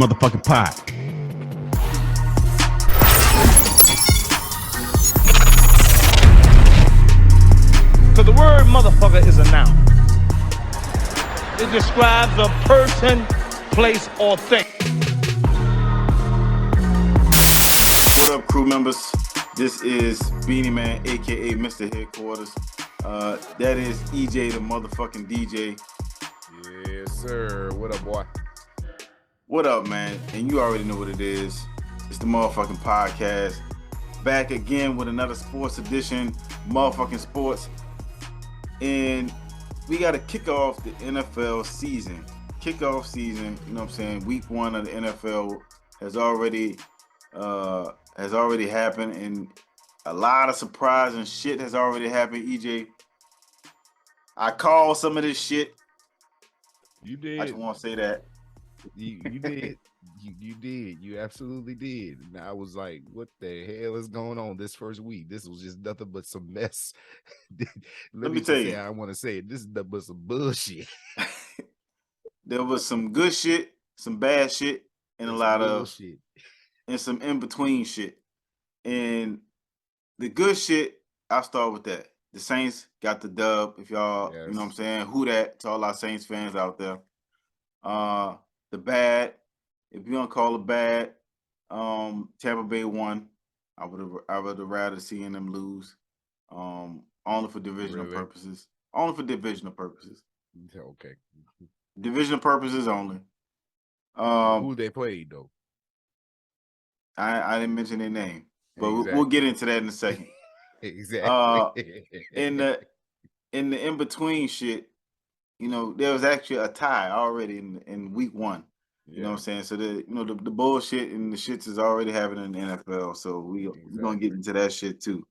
motherfucking pod. Because the word motherfucker is a noun. It describes a person, place, or thing. What up, crew members? This is Beanie Man, aka Mr. Headquarters. That is EJ, the motherfucking DJ. Yes, sir. What up, boy? What up, man? And you already know what it is. It's the motherfucking podcast. Back again with another sports edition, MF'N Sports. And we got to kick off the NFL season. Kickoff season, you know what I'm saying? Week 1 of the NFL has already happened, and a lot of surprising shit has already happened. EJ, I called some of this shit. You did. I just want to say that. You did. You did. You absolutely did. And I was like, what the hell is going on this first week? This was just nothing but some mess. Let me tell you. I want to say it. This is nothing but some bullshit. There was some good shit, some bad shit, and a lot of shit. And some in-between shit. And the good shit, I'll start with that. The Saints got the dub. If y'all, Yes. You know what I'm saying? Who that to all our Saints fans out there. The bad, if you don't call it bad, Tampa Bay won. I would have rather seeing them lose. Only for divisional purposes. Only for divisional purposes. Okay. Divisional purposes only. Who they played though? I didn't mention their name, but Exactly. we'll get into that in a second. Exactly. In the in-between shit, you know, there was actually a tie already in week 1. You know what I'm saying? So the bullshit and the shits is already happening in the NFL. So we're gonna get into that shit too.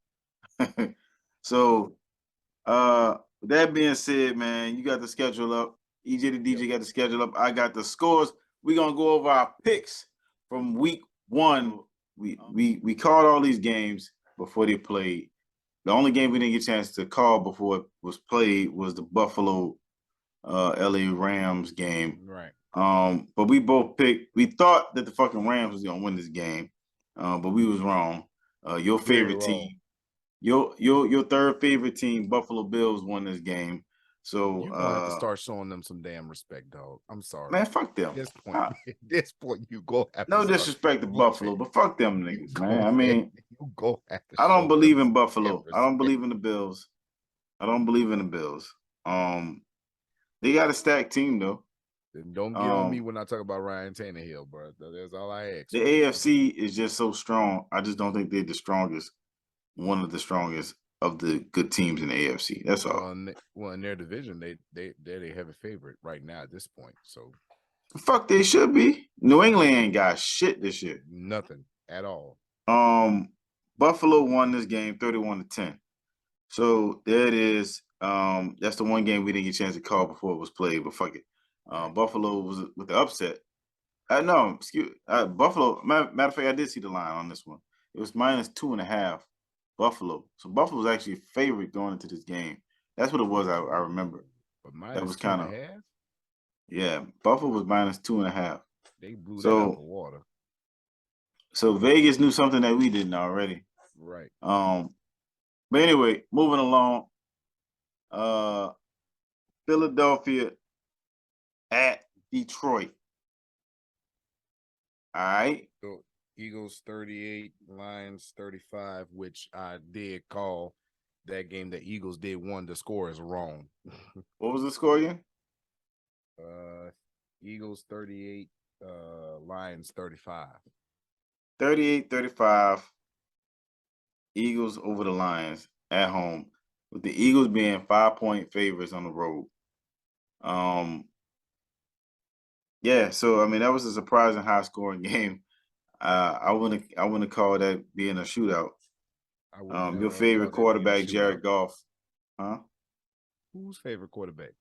So with that being said, man, you got the schedule up. EJ the DJ got the schedule up. I got the scores. We're gonna go over our picks from week 1. We called all these games before they played. The only game we didn't get a chance to call before it was played was the Buffalo LA Rams game. Right. But we both picked. We thought that the fucking Rams was gonna win this game, but we was wrong. Your favorite team, your third favorite team, Buffalo Bills, won this game. So you're gonna have to start showing them some damn respect, dog. I'm sorry, man. Fuck them. At this point, you go have no to disrespect to Buffalo, but fuck them niggas, man. I mean, you go have to. I don't believe in Buffalo. I don't believe in the Bills. I don't believe in the Bills. They got a stacked team though. Don't get on me when I talk about Ryan Tannehill, bro. That's all I ask. The AFC is just so strong. I just don't think they're the strongest. One of the strongest of the good teams in the AFC. That's all. Well, in their division, they have a favorite right now at this point. So, fuck, they should be. New England ain't got shit this year. Nothing at all. Buffalo won this game 31-10. So there it is. That's the one game we didn't get a chance to call before it was played. But fuck it. Buffalo was with the upset. Buffalo. Matter of fact, I did see the line on this one. It was -2.5. Buffalo. So Buffalo was actually favorite going into this game. That's what it was. I remember. But that was kind of. -2.5. Yeah, Buffalo was -2.5. They blew that out of the water. So Vegas knew something that we didn't already. Right. But anyway, moving along. Philadelphia at Detroit. All right. So Eagles 38, Lions 35, which I did call that game. The Eagles did won. The score is wrong. What was the score again? Eagles 38, Lions 35. 38-35. Eagles over the Lions at home, with the Eagles being 5-point favorites on the road. Yeah, so I mean that was a surprising high scoring game. I wouldn't call that being a shootout. Your favorite quarterback, Jared Goff, huh? Whose favorite quarterback?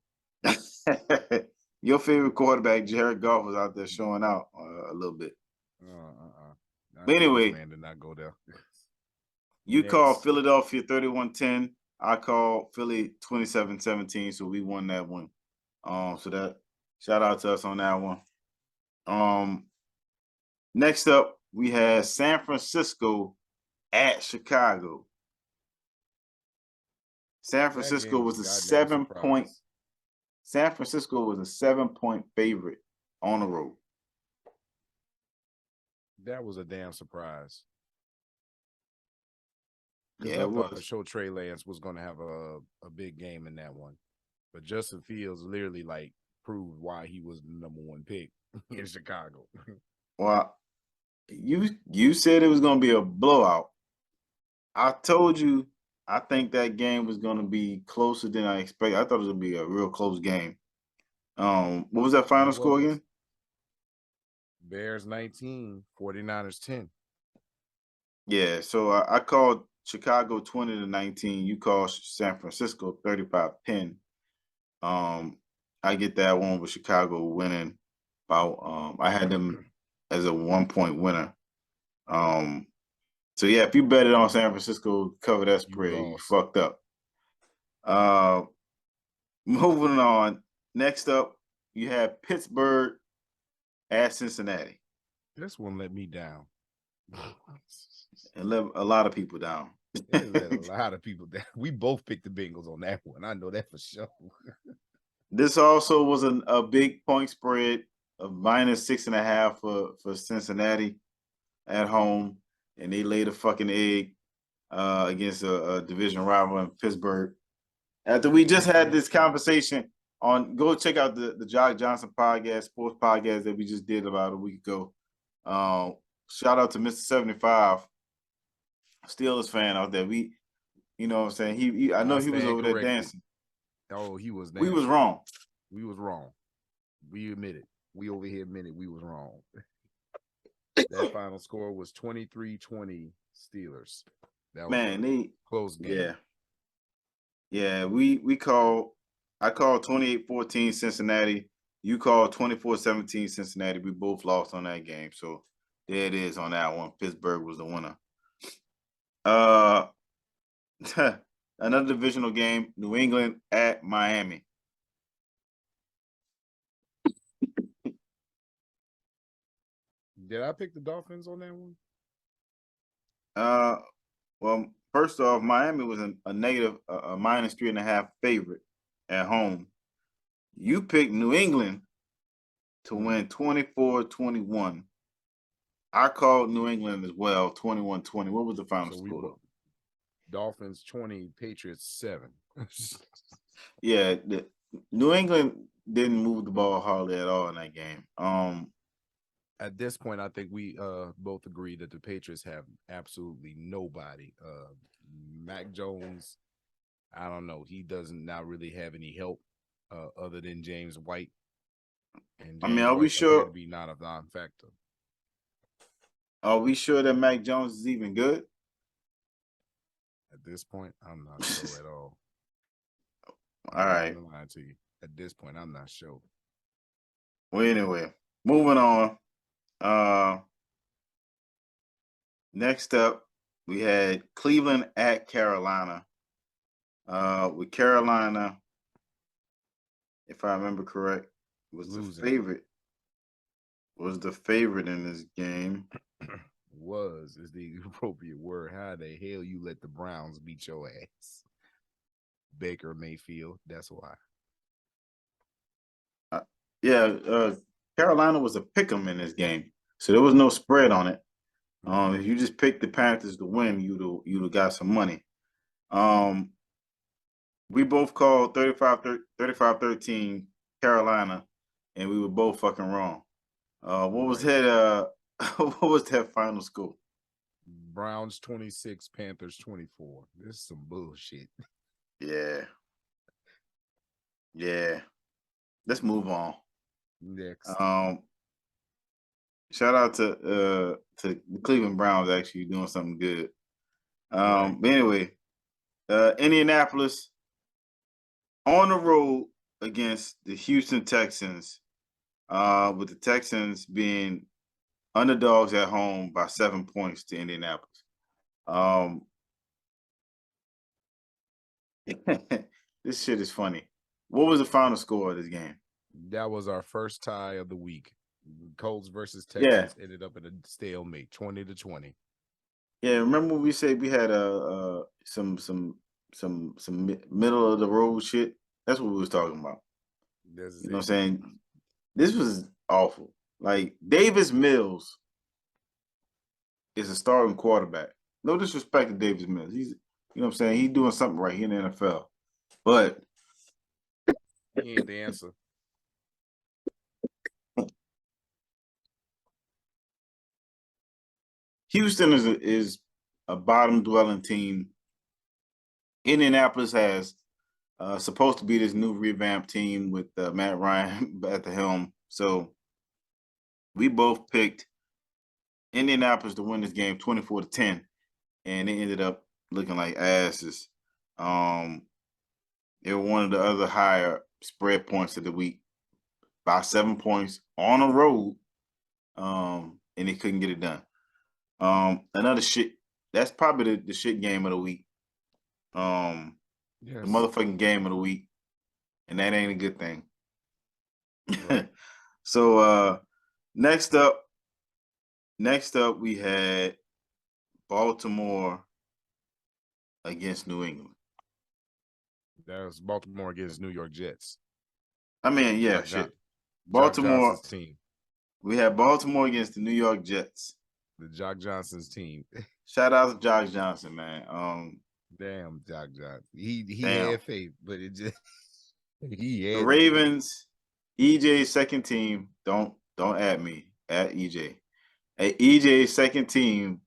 Your favorite quarterback, Jared Goff, was out there showing out a little bit. But anyway, man did not go there. You call Philadelphia 31-10. I call Philly 27-17. So we won that one. So that shout out to us on that one. Next up, we had San Francisco at Chicago. San Francisco was a 7-point. San Francisco was a 7-point favorite on the road. That was a damn surprise. Yeah, I it thought was. for sure Trey Lance was going to have a big game in that one, but Justin Fields literally like proved why he was the number one pick in Chicago. Well, you said it was going to be a blowout. I told you I think that game was going to be closer than I expected. I thought it was going to be a real close game. What was that final score again? Bears 19, 49ers 10. Yeah, so I called Chicago 20-19. You called San Francisco 35-10. I get that one with Chicago winning. I had them as a 1-point winner. So yeah, if you bet it on San Francisco cover that spread, you fucked up. Moving on. Next up, you have Pittsburgh at Cincinnati. This one let me down. And let a lot of people down. It let a lot of people down. We both picked the Bengals on that one. I know that for sure. This also was a big point spread of -6.5 for Cincinnati at home, and they laid a fucking egg against a division rival in Pittsburgh. After we just had this conversation go check out the Jock Johnson podcast, sports podcast that we just did about a week ago. Shout out to Mr. 75, Steelers fan out there. You know what I'm saying? I know he was over there dancing. Oh, he was dancing. We was wrong. We was wrong. We admit it. We over here admitted we was wrong. That final score was 23-20 Steelers. That was a close game. Yeah. I called 28-14 Cincinnati. You called 24-17 Cincinnati. We both lost on that game. So there it is on that one. Pittsburgh was the winner. Another divisional game, New England at Miami. Did I pick the Dolphins on that one? Well, first off, Miami was a negative, a -3.5 favorite at home. You picked New England to win 24-21. I called New England as well, 21-20. What was the final score? Dolphins 20, Patriots 7. Yeah, New England didn't move the ball hardly at all in that game. At this point, I think we both agree that the Patriots have absolutely nobody. Mac Jones, I don't know. He doesn't not really have any help other than James White. And James are we sure to be not a non-factor? Are we sure that Mac Jones is even good? At this point, I'm not sure at all. All right. I'm lying to you. At this point, I'm not sure. Well, anyway, moving on. Next up, we had Cleveland at Carolina. With Carolina, if I remember correct, was the favorite in this game. Is the appropriate word. How the hell you let the Browns beat your ass? Baker Mayfield, that's why. Carolina was a pick 'em in this game, so there was no spread on it. If you just picked the Panthers to win, you'd have got some money. We both called 35-13 Carolina, and we were both fucking wrong. What was that? What was that final score? Browns 26, Panthers 24. This is some bullshit. Yeah. Let's move on. Next. Shout out to the Cleveland Browns actually doing something good. But anyway, Indianapolis on the road against the Houston Texans, with the Texans being underdogs at home by 7 points to Indianapolis. This shit is funny. What was the final score of this game? That was our first tie of the week. Colts versus Yeah. Texans ended up in a stalemate, 20-20. Yeah, remember when we said we had some middle of the road shit? That's what we was talking about. This is You know what it. I'm saying? This was awful. Like Davis Mills is a starting quarterback. No disrespect to Davis Mills. He's, you know what I'm saying? He's doing something right here in the NFL. But He ain't the answer. Houston is a bottom dwelling team. Indianapolis has supposed to be this new revamped team with Matt Ryan at the helm. So we both picked Indianapolis to win this game 24-10, and it ended up looking like asses. They were one of the other higher spread points of the week by 7 points on the road, and they couldn't get it done. Another shit. That's probably the shit game of the week. Yes. The motherfucking game of the week, and that ain't a good thing. Right. So next up we had Baltimore against New England. That was Baltimore against New York Jets. I mean, yeah, Jock Baltimore. Johnson's team. We had Baltimore against the New York Jets. The Jock Johnson's team. Shout out to Jock Johnson, man. Damn, Jock Johnson. He Damn. had faith, but it just he had The Ravens, EJ's second team. Don't add me at EJ. EJ's second team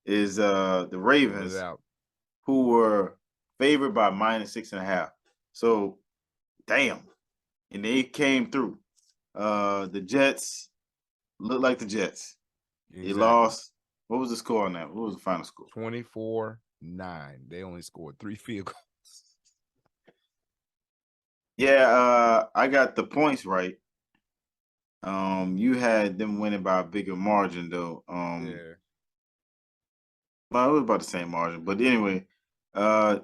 is the Ravens, who were favored by -6.5. So, damn, and they came through. The Jets look like the Jets. Exactly. They lost. What was the score on that? What was the final score? 24-9. They only scored 3 field goals. Yeah, I got the points right. You had them winning by a bigger margin though. Yeah. Well, it was about the same margin. But anyway, I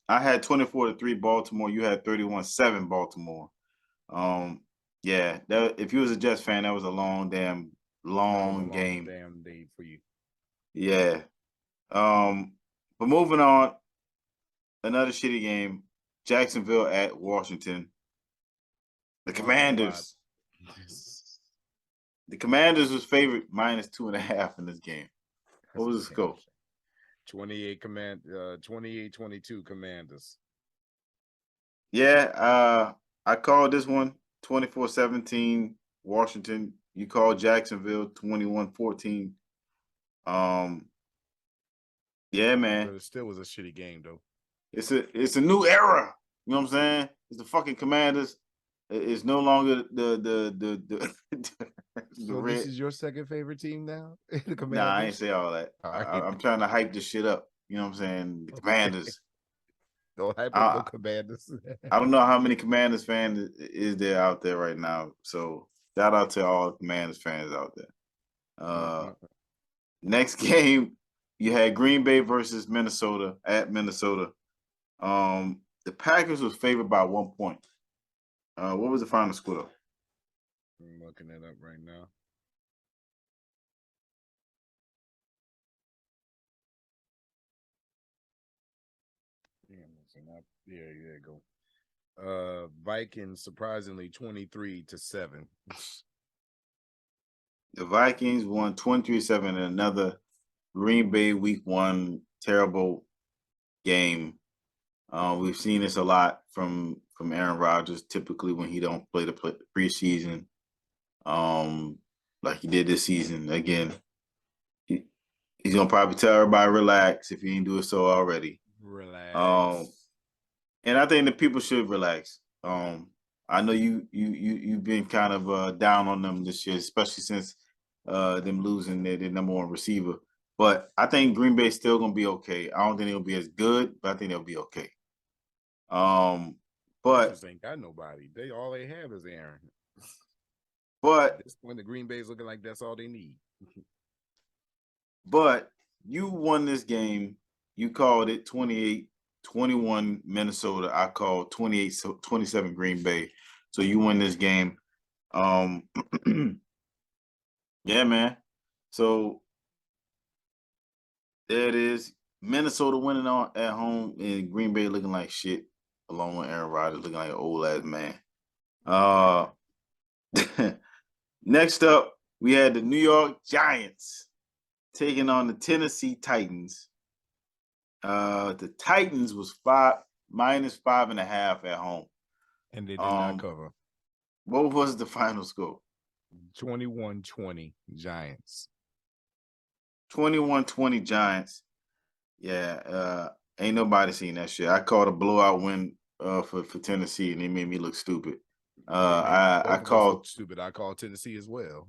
had 24-3 Baltimore. You had 31-7 Baltimore. Yeah, that if you was a Jets fan, that was a long game. Damn day for you. Yeah. But moving on, another shitty game. Jacksonville at Washington. The Commanders. The Commanders was favored -2.5 in this game. What was the score? 28-22 Commanders. Yeah, I called this one 24-17 Washington. You called Jacksonville 21-14. Yeah, man. But it still was a shitty game though. It's a new era. You know what I'm saying? It's the fucking Commanders. It's no longer the So red. this is your second favorite team now? The Commanders? Nah, I ain't say all that. All right. I'm trying to hype this shit up. You know what I'm saying? The Commanders. Don't hype up no Commanders. I don't know how many Commanders fans is there out there right now. So shout out to all Commanders fans out there. Next game, you had Green Bay versus Minnesota at Minnesota. The Packers was favored by 1 point. What was the final score? I'm looking it up right now. Yeah, there you go. Vikings surprisingly 23-7. The Vikings won 23-7 in another Green Bay Week 1 terrible game. We've seen this a lot from Aaron Rodgers. Typically, when he don't play the preseason, like he did this season, again, he's gonna probably tell everybody relax if he ain't do it so already. Relax. And I think that people should relax. I know you've been kind of down on them this year, especially since them losing their number one receiver. But I think Green Bay's still gonna be okay. I don't think it'll be as good, but I think they'll be okay. But just ain't got nobody. All they have is Aaron. But at this point, the Green Bay's looking like that's all they need. But you won this game. You called it 28-21 Minnesota. I called 28-27 Green Bay. So you win this game. Yeah, man. So there it is. Minnesota winning on at home, and Green Bay looking like shit, along with Aaron Rodgers looking like an old ass man. Uh, next up, we had the New York Giants taking on the Tennessee Titans. The Titans was -5.5 at home. And they did not cover. What was the final score? 21-20 Giants. 21-20 Giants. Yeah, ain't nobody seen that shit. I called a blowout win for Tennessee, and they made me look stupid. I called stupid. I called Tennessee as well.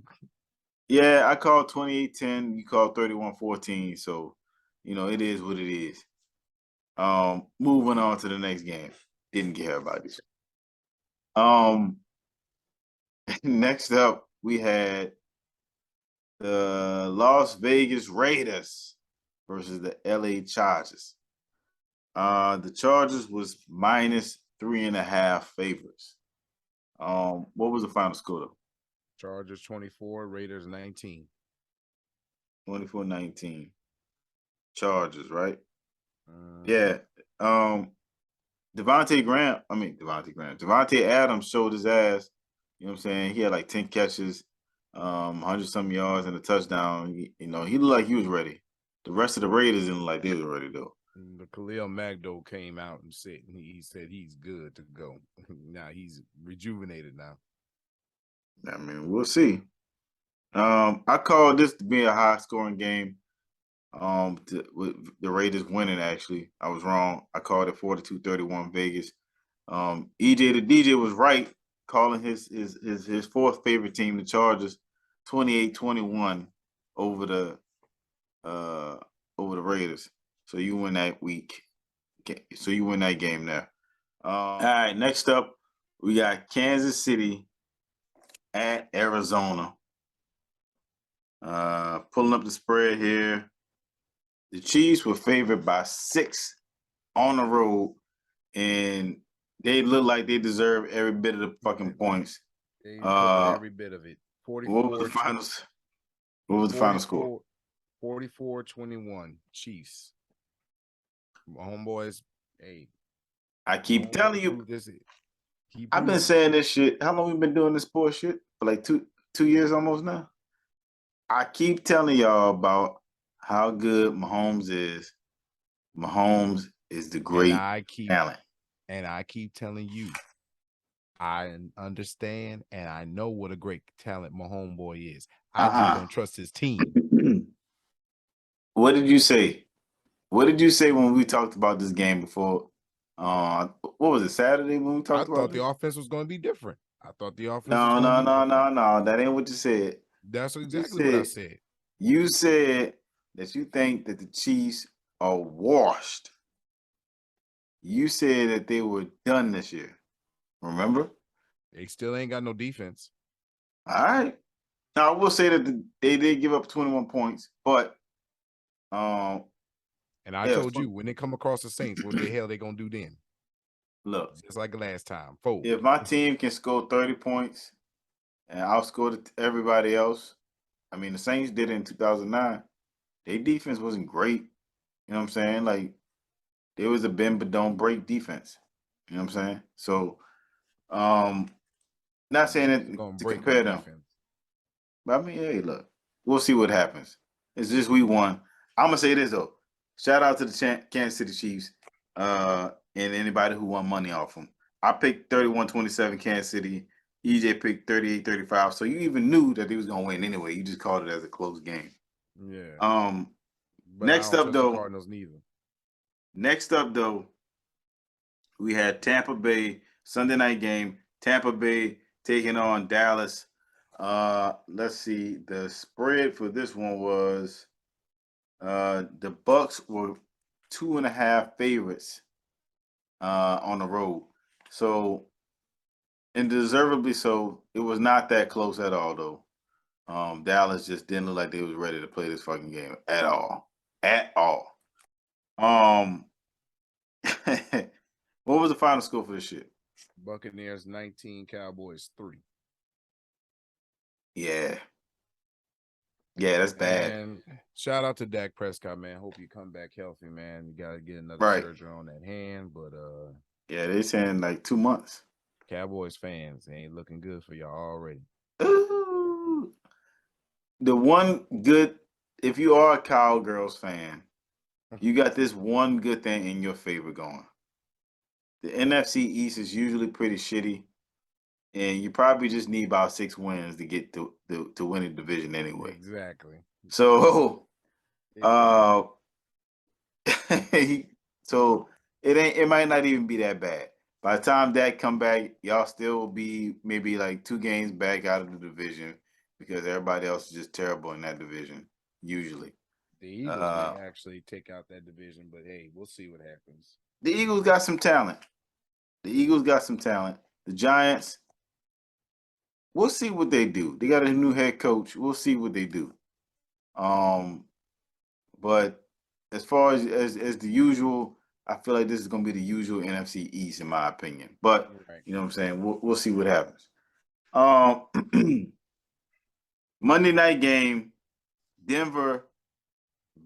Yeah, I called 28-10. You called 31-14. So, it is what it is. Moving on to the next game. Didn't care about this. Next up, we had the Las Vegas Raiders versus the LA Chargers. The Chargers was -3.5 favorites. What was the final score though? Chargers 24, Raiders 19. 24-19. Chargers, right? Yeah. Devontae Adams showed his ass. You know what I'm saying? He had like 10 catches, 100-some yards and a touchdown. He looked like he was ready. The rest of the Raiders didn't look like they were ready though. The Khalil Mack came out and said he's good to go. Now he's rejuvenated now. I mean, we'll see. I called this to be a high-scoring game. With the Raiders winning, actually. I was wrong. I called it 42-31 Vegas. EJ the DJ was right, calling his fourth favorite team, the Chargers, 28-21 over the Raiders. So you win that week. So you win that game there. All right, next up, we got Kansas City at Arizona. Pulling up the spread here. The Chiefs were favored by 6 on the road, and they look like they deserve every bit of the fucking points. They deserve every bit of it. 44. What was the finals? What was the final score? 44-21 Chiefs. Homeboys, hey. I keep telling you. I've been saying this shit. How long we been doing this sports shit? For like two years almost now. I keep telling y'all about how good Mahomes is. Mahomes is the great talent. And I keep telling you, I understand and I know what a great talent my homeboy is. I just don't trust his team. What did you say? What did you say when we talked about this game before? What was it, Saturday when we talked about I thought the offense was going to be different. I thought the offense No. That ain't what you said. That's exactly what I said. You said that you think that the Chiefs are washed. You said that they were done this year. Remember? They still ain't got no defense. All right. Now I will say that they did give up 21 points, but and I told you when they come across the Saints, what the hell they gonna do then? Look, just like last time. If my team can score 30 points and outscore everybody else, I mean the Saints did it in 2009. Their defense wasn't great. You know what I'm saying? Like there was a bend but don't break defense. You know what I'm saying? So not saying it to compare them. But I mean, hey, look, we'll see what happens. It's just week 1. I'm gonna say this though. Shout out to the Kansas City Chiefs and anybody who won money off them. I picked 31-27 Kansas City. EJ picked 38-35. So you even knew that he was gonna win anyway. You just called it as a close game. Yeah. But next up though, Cardinals neither. Next up though, we had Tampa Bay Sunday night game. Tampa Bay taking on Dallas. Let's see. The spread for this one was the Bucks were 2.5 favorites on the road. So, and deservedly so, it was not that close at all though. Dallas just didn't look like they was ready to play this fucking game at all. At all. What was the final score for this shit? Buccaneers 19, Cowboys 3. Yeah. Yeah, that's bad. And shout out to Dak Prescott, man. Hope you come back healthy, man. You gotta get another Right. surgery on that hand, but yeah, they saying like 2 months. Cowboys fans ain't looking good for y'all already. Ooh. The one good, if you are a Cowgirls fan, you got this one good thing in your favor going. The NFC East is usually pretty shitty, and you probably just need about 6 wins to get to win the division anyway. Exactly. So, so it might not even be that bad. By the time that come back, y'all still will be maybe like 2 games back out of the division because everybody else is just terrible in that division usually. The Eagles may actually take out that division, but hey, we'll see what happens. The Eagles got some talent. The Giants, we'll see what they do. They got a new head coach. We'll see what they do. But as far as the usual, I feel like this is going to be the usual NFC East in my opinion. But you know what I'm saying? We'll see what happens. Monday night game, Denver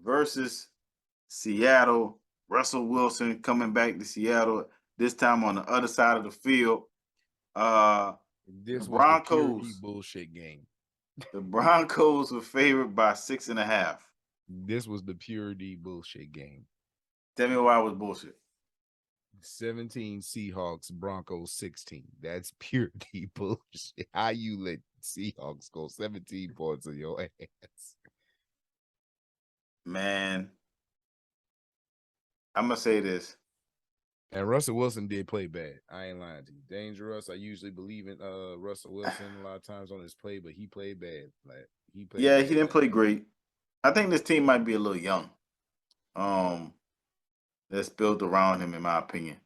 versus Seattle. Russell Wilson coming back to Seattle, this time on the other side of the field. This the was Broncos, the pure bullshit game. The Broncos were favored by 6.5. This was the pure D bullshit game. Tell me why it was bullshit. 17 Seahawks, Broncos 16. That's pure D bullshit. How you let Seahawks go 17 points on your ass? Man, I'm gonna say this. And Russell Wilson did play bad. I ain't lying to you. Dangerous. I usually believe in Russell Wilson a lot of times on his play, but he played bad. Like he played bad. He didn't play great. I think this team might be a little young. That's built around him, in my opinion.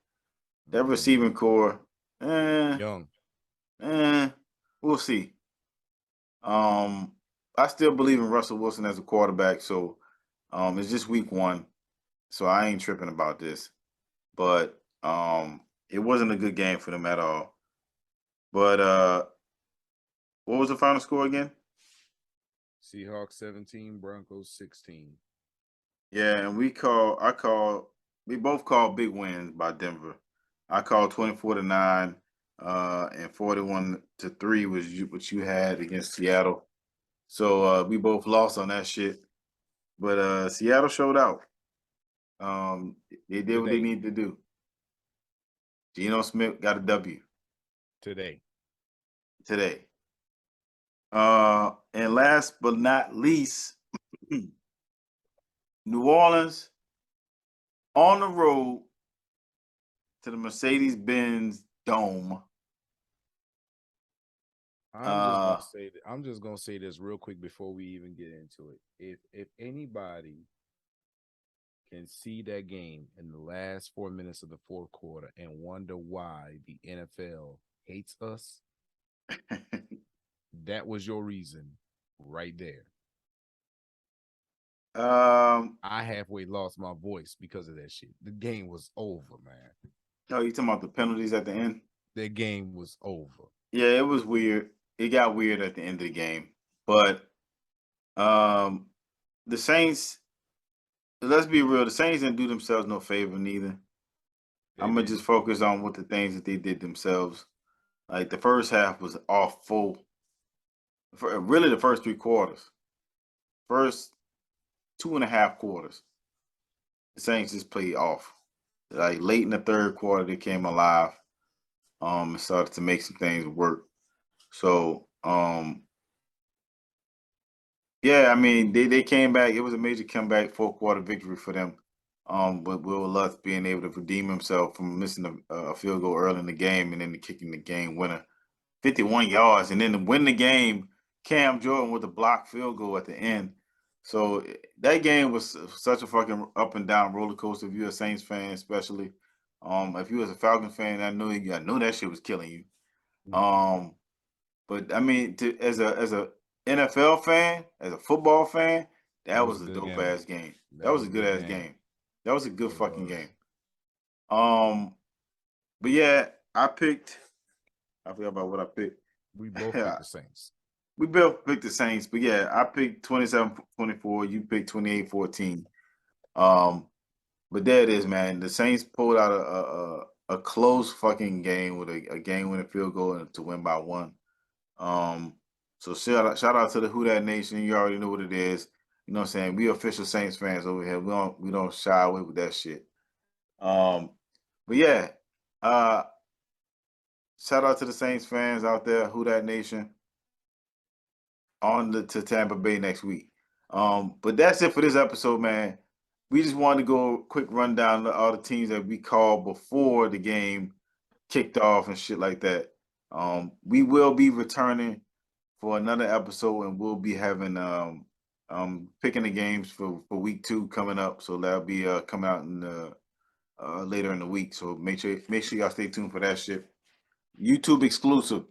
That receiving core, young. We'll see. I still believe in Russell Wilson as a quarterback, so it's just week 1, so I ain't tripping about this. But it wasn't a good game for them at all. But what was the final score again? Seahawks 17, Broncos 16. Yeah, and we both called big wins by Denver. I called 24-9, and 41-3 was what you had against Seattle. So we both lost on that shit. But Seattle showed out. They did what they needed to do. Geno Smith got a W. Today. And last but not least, New Orleans on the road to the Mercedes-Benz Dome. I'm just gonna say this real quick before we even get into it. If anybody can see that game in the last 4 minutes of the fourth quarter and wonder why the NFL hates us, that was your reason right there. I halfway lost my voice because of that shit. The game was over, man. Oh, you talking about the penalties at the end? The game was over. Yeah, it was weird. It got weird at the end of the game. But the Saints, let's be real, the Saints didn't do themselves no favor neither. I'm going to just focus on what the things that they did themselves. Like the first half was awful. Really the first 3 quarters. First 2.5 quarters. The Saints just played off. Like late in the third quarter, they came alive. And started to make some things work. So, yeah, I mean, they came back. It was a major comeback, 4-quarter victory for them. With Will Lutz being able to redeem himself from missing a field goal early in the game and then kicking the game winner, 51 yards, and then to win the game, Cam Jordan with a blocked field goal at the end. So that game was such a fucking up and down roller coaster. If you're a Saints fan, especially, if you was a Falcons fan, I know that shit was killing you. But I mean, as a NFL fan, as a football fan, that was a dope ass game. That was a good ass game. That was a good fucking game. But yeah, I forgot about what I picked. We both picked the Saints. We both picked the Saints, but yeah, I picked 27-24. You picked 28-14. But there it is, man. The Saints pulled out a close fucking game with a game-winning field goal to win by 1. So shout out to the Who Dat Nation. You already know what it is. You know what I'm saying? We official Saints fans over here. We don't shy away with that shit. But yeah, shout out to the Saints fans out there, Who Dat Nation, to Tampa Bay next week. But that's it for this episode, man. We just wanted to go quick rundown of all the teams that we called before the game kicked off and shit like that. We will be returning for another episode, and we'll be having picking the games for week 2 coming up. So that'll be coming out in later in the week. So make sure y'all stay tuned for that shit. YouTube exclusive,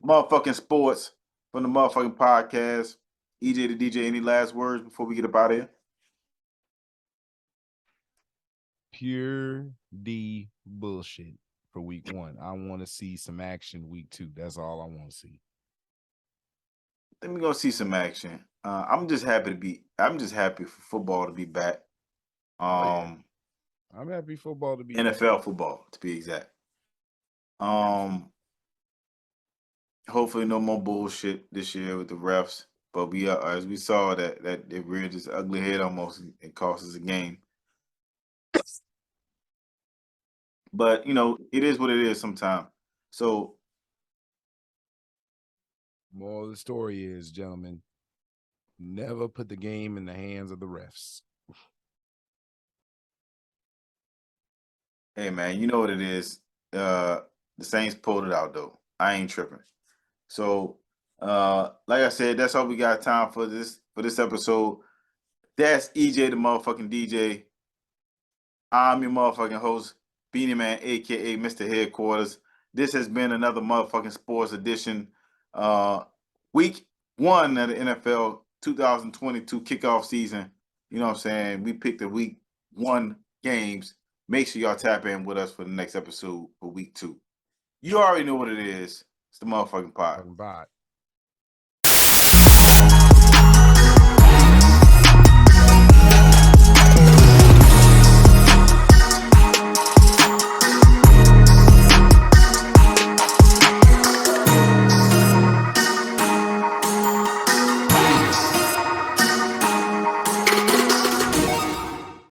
MF'N Sports from the motherfucking podcast. EJ the DJ, any last words before we get up out of here? Pure D bullshit for week 1. I want to see some action week 2. That's all I want to see. Let me go see some action. I'm just happy for football to be back. I'm happy football to be NFL back. football to be exact. Hopefully no more bullshit this year with the refs. But we as we saw that they reared this ugly head almost and cost us a game. But you know, it is what it is sometimes. So moral of the story is, gentlemen, never put the game in the hands of the refs. hey man, you know what it is. The Saints pulled it out though. I ain't tripping. So like I said, that's all we got time for this episode. That's EJ the motherfucking DJ. I'm your motherfucking host, Beanie Man, aka Mr. Headquarters. This has been another motherfucking sports edition. Week 1 of the NFL 2022 kickoff season. You know what I'm saying? We picked the week 1 games. Make sure y'all tap in with us for the next episode for week 2. You already know what it is. It's the motherfucking pod.